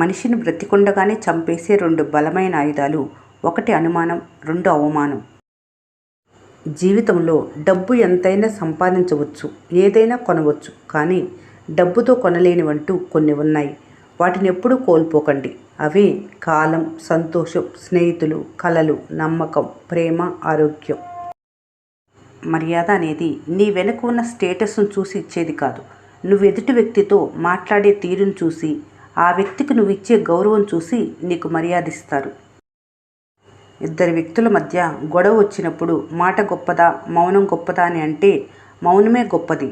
మనిషిని బ్రతికుండగానే చంపేసే రెండు బలమైన ఆయుధాలు. ఒకటి అనుమానం, రెండు అవమానం. జీవితంలో డబ్బు ఎంతైనా సంపాదించవచ్చు, ఏదైనా కొనవచ్చు. కానీ డబ్బుతో కొనలేనివంటూ కొన్ని ఉన్నాయి. వాటిని ఎప్పుడూ కోల్పోకండి. అవే కాలం, సంతోషం, స్నేహితులు, కలలు, నమ్మకం, ప్రేమ, ఆరోగ్యం. మర్యాద అనేది నీ వెనుక ఉన్న స్టేటస్ను చూసి ఇచ్చేది కాదు. నువ్వు ఎదుటి వ్యక్తితో మాట్లాడే తీరును చూసి, ఆ వ్యక్తికి నువ్వు ఇచ్చే గౌరవం చూసి నీకు మర్యాద ఇస్తారు. ఇద్దరు వ్యక్తుల మధ్య గొడవ వచ్చినప్పుడు మాట గొప్పదా, మౌనం గొప్పదా అని అంటే మౌనమే గొప్పది.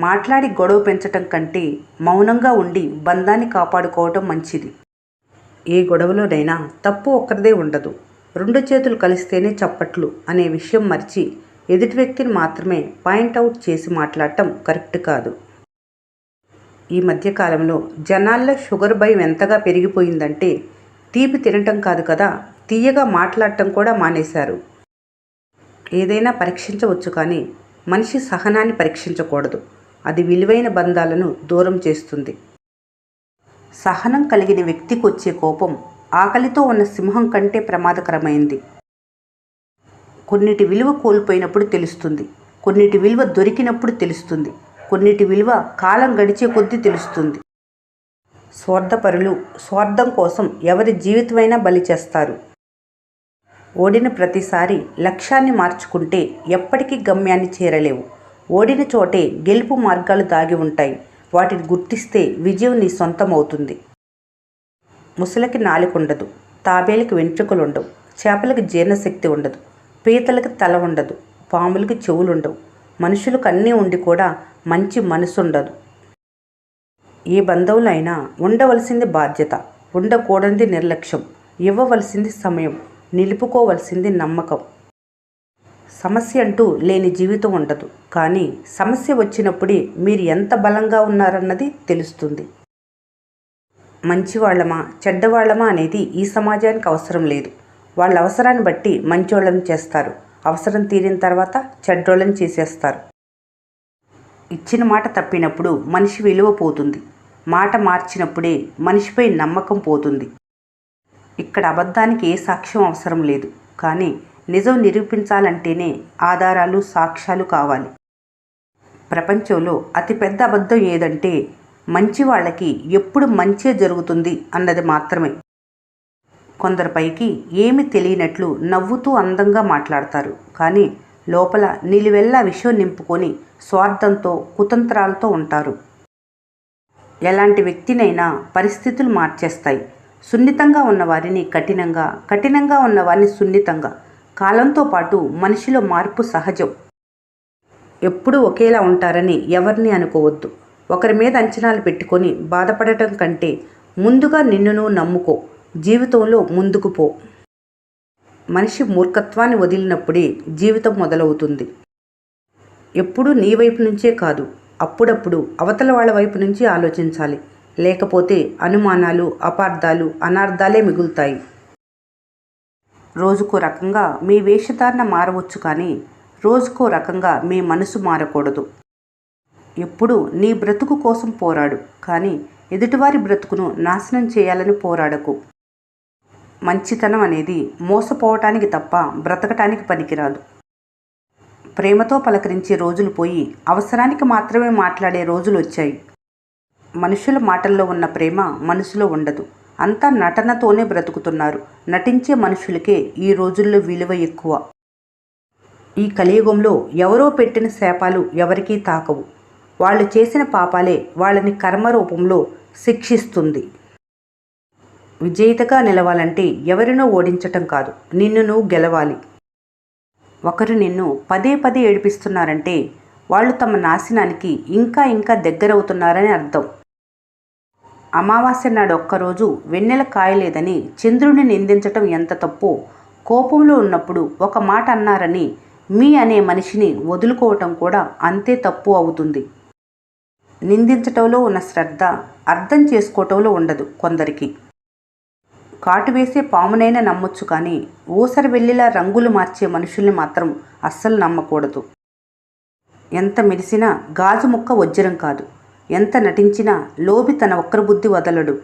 మాట్లాడి గొడవ పెంచటం కంటే మౌనంగా ఉండి బంధాన్ని కాపాడుకోవటం మంచిది. ఏ గొడవలోనైనా తప్పు ఒక్కరిదే ఉండదు. రెండు చేతులు కలిస్తేనే చప్పట్లు అనే విషయం మర్చి ఎదుటి వ్యక్తిని మాత్రమే పాయింట్అవుట్ చేసి మాట్లాడటం కరెక్ట్ కాదు. ఈ మధ్యకాలంలో జనాల్లో షుగర్ భయం ఎంతగా పెరిగిపోయిందంటే తీపి తినటం కాదు కదా, తీయగా మాట్లాడటం కూడా మానేశారు. ఏదైనా పరీక్షించవచ్చు కానీ మనిషి సహనాన్ని పరీక్షించకూడదు. అది విలువైన బంధాలను దూరం చేస్తుంది. సహనం కలిగిన వ్యక్తికి వచ్చే కోపం ఆకలితో ఉన్న సింహం కంటే ప్రమాదకరమైంది. కొన్నిటి విలువ కోల్పోయినప్పుడు తెలుస్తుంది, కొన్నిటి విలువ దొరికినప్పుడు తెలుస్తుంది, కొన్నిటి విలువ కాలం గడిచే కొద్దీ తెలుస్తుంది. స్వార్థపరులు స్వార్థం కోసం ఎవరి జీవితమైనా బలి చేస్తారు. ఓడిన ప్రతిసారి లక్ష్యాన్ని మార్చుకుంటే ఎప్పటికీ గమ్యాన్ని చేరలేవు. ఓడిన చోటే గెలుపు మార్గాలు దాగి ఉంటాయి. వాటిని గుర్తిస్తే విజయం నీ సొంతం అవుతుంది. ముసలికి నాలుక ఉండదు, తాబేలకి వెంట్రుకలు ఉండవు, చేపలకి జీర్ణశక్తి ఉండదు, పీతలకి తల ఉండదు, పాములకి చెవులు ఉండవు, మనుషులకు అన్నీ ఉండి కూడా మంచి మనసు ఉండదు. ఏ బంధంలో అయినా ఉండవలసింది బాధ్యత, ఉండకూడనిది నిర్లక్ష్యం, ఇవ్వవలసింది సమయం, నిలుపుకోవలసింది నమ్మకం. సమస్య అంటూ లేని జీవితం ఉండదు. కానీ సమస్య వచ్చినప్పుడే మీరు ఎంత బలంగా ఉన్నారన్నది తెలుస్తుంది. మంచివాళ్ళమా చెడ్డవాళ్ళమా అనేది ఈ సమాజానికి అవసరం లేదు. వాళ్ళ అవసరాన్ని బట్టి మంచోళ్ళని చేస్తారు, అవసరం తీరిన తర్వాత చెడ్డోళ్ళని చేసేస్తారు. ఇచ్చిన మాట తప్పినప్పుడు మనిషి విలువ పోతుంది. మాట మార్చినప్పుడే మనిషిపై నమ్మకం పోతుంది. ఇక్కడ అబద్ధానికి ఏ సాక్ష్యం అవసరం లేదు. కానీ నిజం నిరూపించాలంటేనే ఆధారాలు, సాక్ష్యాలు కావాలి. ప్రపంచంలో అతిపెద్ద అబద్ధం ఏదంటే మంచి వాళ్ళకి ఎప్పుడు మంచే జరుగుతుంది అన్నది మాత్రమే. కొందరిపైకి ఏమి తెలియనట్లు నవ్వుతూ అందంగా మాట్లాడతారు. కానీ లోపల నిలువెల్లా విషయం నింపుకొని స్వార్థంతో, కుతంత్రాలతో ఉంటారు. ఎలాంటి వ్యక్తినైనా పరిస్థితులు మార్చేస్తాయి. సున్నితంగా ఉన్నవారిని కఠినంగా, కఠినంగా ఉన్నవారిని సున్నితంగా. కాలంతో పాటు మనిషిలో మార్పు సహజం. ఎప్పుడూ ఒకేలా ఉంటారని ఎవరిని అనుకోవద్దు. ఒకరి మీద అంచనాలు పెట్టుకొని బాధపడటం కంటే ముందుగా నిన్ను నువ్వు నమ్ముకో, జీవితంలో ముందుకు పో. మనిషి మూర్ఖత్వాన్ని వదిలినప్పుడే జీవితం మొదలవుతుంది. ఎప్పుడూ నీ వైపు నుంచే కాదు, అప్పుడప్పుడు అవతల వాళ్ళ వైపు నుంచి ఆలోచించాలి. లేకపోతే అనుమానాలు, అపార్థాలు, అనార్థాలే మిగులుతాయి. రోజుకో రకంగా మీ వేషధారణ మారవచ్చు కానీ రోజుకో రకంగా మీ మనసు మారకూడదు. ఎప్పుడూ నీ బ్రతుకు కోసం పోరాడు కానీ ఎదుటివారి బ్రతుకును నాశనం చేయాలని పోరాడకు. మంచితనం అనేది మోసపోవటానికి తప్ప బ్రతకటానికి పనికిరాదు. ప్రేమతో పలకరించే రోజులు పోయి అవసరానికి మాత్రమే మాట్లాడే రోజులు వచ్చాయి. మనుషుల మాటల్లో ఉన్న ప్రేమ మనసులో ఉండదు. అంతా నటనతోనే బ్రతుకుతున్నారు. నటించే మనుషులకే ఈ రోజుల్లో విలువ ఎక్కువ. ఈ కలియుగంలో ఎవరో పెట్టిన శాపాలు ఎవరికీ తాకవు. వాళ్ళు చేసిన పాపాలే వాళ్ళని కర్మ రూపంలో శిక్షిస్తుంది. విజేతగా నిలవాలంటే ఎవరినో ఓడించటం కాదు, నిన్ను నువ్వు గెలవాలి. ఒకరు నిన్ను పదే పదే ఏడిపిస్తున్నారంటే వాళ్ళు తమ నాశనానికి ఇంకా ఇంకా దగ్గరవుతున్నారని అర్థం. అమావాస్య నాడు ఒక్కరోజు వెన్నెల కాయలేదని చంద్రుడిని నిందించటం ఎంత తప్పో, కోపంలో ఉన్నప్పుడు ఒక మాట అన్నారని మీ అనే మనిషిని వదులుకోవటం కూడా అంతే తప్పు అవుతుంది. నిందించటంలో ఉన్న శ్రద్ధ అర్థం చేసుకోవటంలో ఉండదు కొందరికి. కాటు వేసే పామునైనా నమ్మొచ్చు కానీ ఊసరి వెళ్ళిలా రంగులు మార్చే మనుషుల్ని మాత్రం అస్సలు నమ్మకూడదు. ఎంత మెరిసినా గాజు ముక్క వజ్రం కాదు. ఎంత నటించినా లోబి తన వక్ర బుద్ధి వదలడు.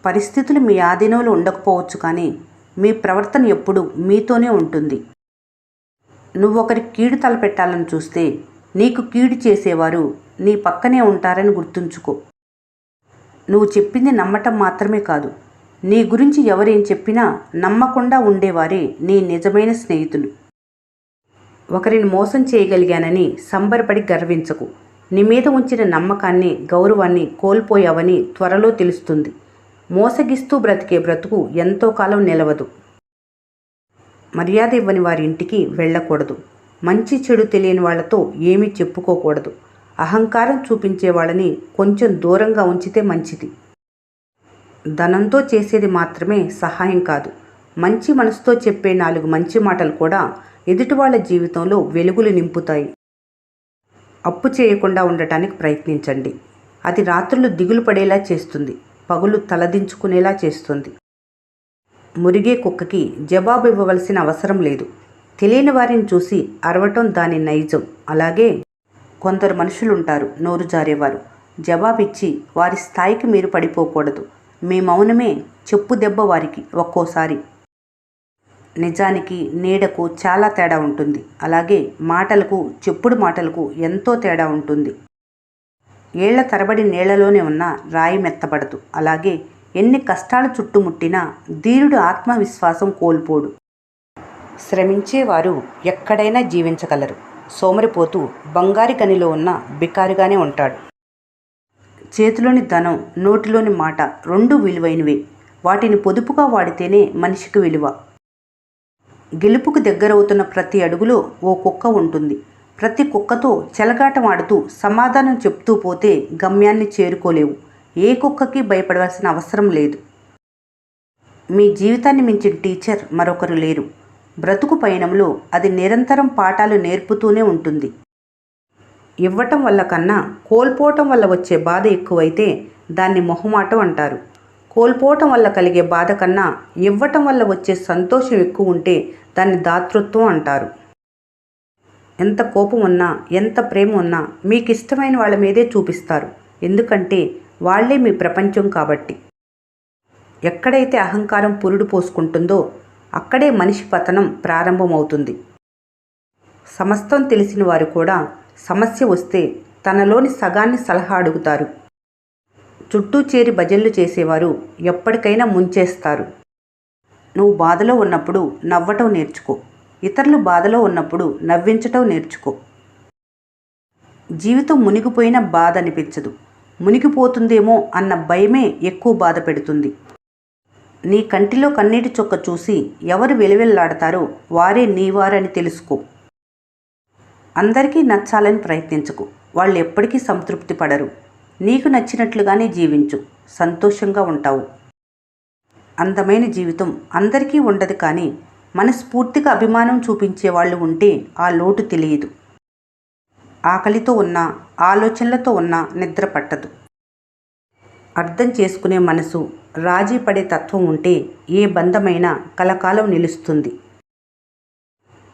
పరిస్థితులు మీ ఆధీనంలో ఉండకపోవచ్చు, కానీ మీ ప్రవర్తన ఎప్పుడూ మీతోనే ఉంటుంది. నువ్వొకరికి కీడు తలపెట్టాలని చూస్తే నీకు కీడు చేసేవారు నీ పక్కనే ఉంటారని గుర్తుంచుకో. నువ్వు చెప్పింది నమ్మటం మాత్రమే కాదు, నీ గురించి ఎవరేం చెప్పినా నమ్మకుండా ఉండేవారే నీ నిజమైన స్నేహితులు. ఒకరిని మోసం చేయగలిగానని సంబరపడి గర్వించకు. నీ మీద ఉంచిన నమ్మకాన్ని, గౌరవాన్ని కోల్పోయావని త్వరలో తెలుస్తుంది. మోసగిస్తూ బ్రతికే బ్రతుకు ఎంతో కాలం నిలవదు. మర్యాద ఇవ్వని వారి ఇంటికి వెళ్ళకూడదు. మంచి చెడు తెలియని వాళ్లతో ఏమీ చెప్పుకోకూడదు. అహంకారం చూపించే వాళ్ళని కొంచెం దూరంగా ఉంచితే మంచిది. ధనంతో చేసేది మాత్రమే సహాయం కాదు. మంచి మనసుతో చెప్పే 4 మంచి మాటలు కూడా ఎదుటి వాళ్ళ జీవితంలో వెలుగులు నింపుతాయి. అప్పు చేయకుండా ఉండటానికి ప్రయత్నించండి. అది రాత్రులు దిగులు పడేలా చేస్తుంది, పగులు తలదించుకునేలా చేస్తుంది. మురిగే కుక్కకి జవాబు ఇవ్వవలసిన అవసరం లేదు. తెలియని వారిని చూసి అరవటం దాని నైజం. అలాగే కొందరు మనుషులుంటారు నోరు జారేవారు. జవాబిచ్చి వారి స్థాయికి మీరు పడిపోకూడదు. మీ మౌనమే చెప్పు దెబ్బ వారికి ఒక్కోసారి. నిజానికి నీడకు చాలా తేడా ఉంటుంది. అలాగే మాటలకు, చెప్పుడు మాటలకు ఎంతో తేడా ఉంటుంది. ఏళ్ల తరబడి నీళ్లలోనే ఉన్న రాయి మెత్తబడదు. అలాగే ఎన్ని కష్టాలు చుట్టుముట్టినా ధీరుడు ఆత్మవిశ్వాసం కోల్పోడు. శ్రమించేవారు ఎక్కడైనా జీవించగలరు. సోమరిపోతూ బంగారి గనిలో ఉన్న బికారిగానే ఉంటాడు. చేతిలోని ధనం, నోటిలోని మాట రెండూ విలువైనవే. వాటిని పొదుపుగా వాడితేనే మనిషికి విలువ. గెలుపుకు దగ్గరవుతున్న ప్రతి అడుగులో ఓ కుక్క ఉంటుంది. ప్రతి కుక్కతో చెలగాటమాడుతూ సమాధానం చెప్తూ పోతే గమ్యాన్ని చేరుకోలేవు. ఏ కుక్కకి భయపడవలసిన అవసరం లేదు. మీ జీవితాన్ని మించిన టీచర్ మరొకరు లేరు. బ్రతుకు పయనంలో అది నిరంతరం పాఠాలు నేర్పుతూనే ఉంటుంది. ఇవ్వటం వల్ల కన్నా కోల్పోవటం వల్ల వచ్చే బాధ ఎక్కువైతే దాన్ని మొహమాటం అంటారు. కోల్పోవటం వల్ల కలిగే బాధ కన్నా ఇవ్వటం వల్ల వచ్చే సంతోషం ఎక్కువ ఉంటే దాన్ని దాతృత్వం అంటారు. ఎంత కోపం ఉన్నా, ఎంత ప్రేమ ఉన్నా మీకు ఇష్టమైన వాళ్ళ మీదే చూపిస్తారు. ఎందుకంటే వాళ్లే మీ ప్రపంచం కాబట్టి. ఎక్కడైతే అహంకారం పురుడు పోసుకుంటుందో అక్కడే మనిషి పతనం ప్రారంభమవుతుంది. సమస్తం తెలిసిన వారు కూడా సమస్య వస్తే తనలోని సగాన్ని సలహా అడుగుతారు. చుట్టూ చేరి భజనలు చేసేవారు ఎప్పటికైనా ముంచేస్తారు. నువ్వు బాధలో ఉన్నప్పుడు నవ్వటం నేర్చుకో. ఇతరులు బాధలో ఉన్నప్పుడు నవ్వించటం నేర్చుకో. జీవితం మునిగిపోయిన బాధ అనిపించదు. మునిగిపోతుందేమో అన్న భయమే ఎక్కువ బాధ పెడుతుంది. నీ కంటిలో కన్నీటి చుక్క చూసి ఎవరు వెలువెల్లాడతారో వారే నీవారని తెలుసుకో. అందరికీ నచ్చాలని ప్రయత్నించకు. వాళ్ళు ఎప్పటికీ సంతృప్తి పడరు. నీకు నచ్చినట్లుగానే జీవించు. సంతోషంగా ఉంటావు. అందమైన జీవితం అందరికీ ఉండదు, కానీ మనస్ఫూర్తిగా అభిమానం చూపించే వాళ్ళు ఉంటే ఆ లోటు తెలియదు. ఆకలితో ఉన్నా, ఆలోచనలతో ఉన్నా నిద్ర పట్టదు. అర్థం చేసుకునే మనసు, రాజీ పడే తత్వం ఉంటే ఏ బంధమైనా కలకాలం నిలుస్తుంది.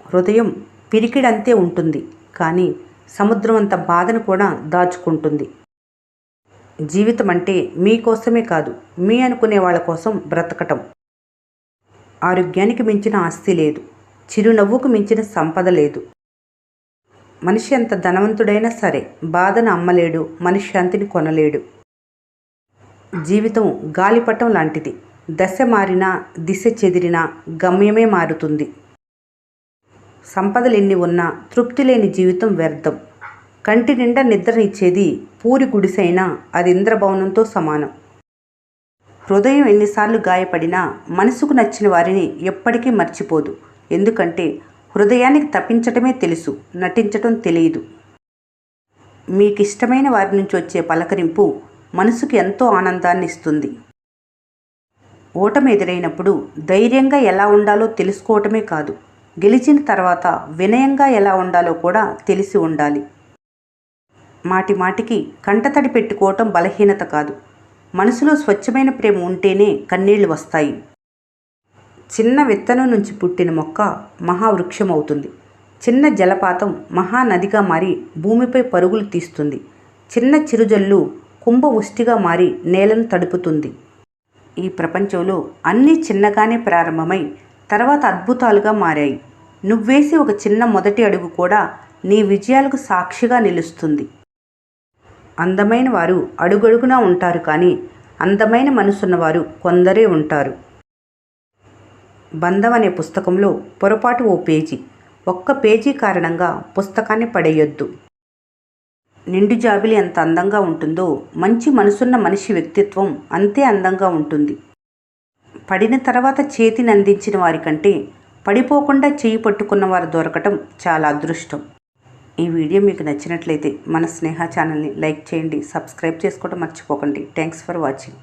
హృదయం పిరికిడంతే ఉంటుంది, కానీ సముద్రం అంత బాధను కూడా దాచుకుంటుంది. జీవితం అంటే మీకోసమే కాదు, మీ అనుకునే వాళ్ళ కోసం బ్రతకటం. ఆరోగ్యానికి మించిన ఆస్తి లేదు. చిరునవ్వుకు మించిన సంపద లేదు. మనిషి ఎంత ధనవంతుడైనా సరే బాధను అమ్మలేడు, మనశ్శాంతిని కొనలేడు. జీవితం గాలిపటం లాంటిది. దశ మారినా, దిశ చెదిరినా గమ్యమే మారుతుంది. సంపదలు ఎన్ని ఉన్నా తృప్తి లేని జీవితం వ్యర్థం. కంటి నిండా నిద్రనిచ్చేది పూరి గుడిసైనా అది ఇంద్రభవనంతో సమానం. హృదయం ఎన్నిసార్లు గాయపడినా మనసుకు నచ్చిన వారిని ఎప్పటికీ మర్చిపోదు. ఎందుకంటే హృదయానికి తప్పించటమే తెలుసు, నటించటం తెలియదు. మీకు ఇష్టమైన వారి నుంచి వచ్చే పలకరింపు మనసుకు ఎంతో ఆనందాన్ని ఇస్తుంది. ఓటమి ఎదురైనప్పుడు ధైర్యంగా ఎలా ఉండాలో తెలుసుకోవటమే కాదు, గెలిచిన తర్వాత వినయంగా ఎలా ఉండాలో కూడా తెలిసి ఉండాలి. మాటి మాటికి కంటతడి పెట్టుకోవటం బలహీనత కాదు. మనసులో స్వచ్ఛమైన ప్రేమ ఉంటేనే కన్నీళ్లు వస్తాయి. చిన్న విత్తనం నుంచి పుట్టిన మొక్క మహావృక్షం అవుతుంది. చిన్న జలపాతం మహానదిగా మారి భూమిపై పరుగులు తీస్తుంది. చిన్న చిరుజల్లు కుంభవృష్టిగా మారి నేలను తడుపుతుంది. ఈ ప్రపంచంలో అన్నీ చిన్నగానే ప్రారంభమై తర్వాత అద్భుతాలుగా మారాయి. నువ్వేసి ఒక చిన్న మొదటి అడుగు కూడా నీ విజయాలకు సాక్షిగా నిలుస్తుంది. అందమైన వారు అడుగడుగునా ఉంటారు, కానీ అందమైన మనసున్నవారు కొందరే ఉంటారు. బంధం అనే పుస్తకంలో పొరపాటు ఓ పేజీ. ఒక్క పేజీ కారణంగా పుస్తకాన్ని పడేయొద్దు. నిండు జాబిలి ఎంత అందంగా ఉంటుందో మంచి మనసున్న మనిషి వ్యక్తిత్వం అంతే అందంగా ఉంటుంది. పడిన తర్వాత చేతిని అందించిన వారికంటే పడిపోకుండా చేయి పట్టుకున్న వారు దొరకటం చాలా అదృష్టం. ఈ వీడియో మీకు నచ్చినట్లయితే మన స్నేహ ఛానల్ని లైక్ చేయండి, సబ్స్క్రైబ్ చేసుకోవడం మర్చిపోకండి. Thanks for watching.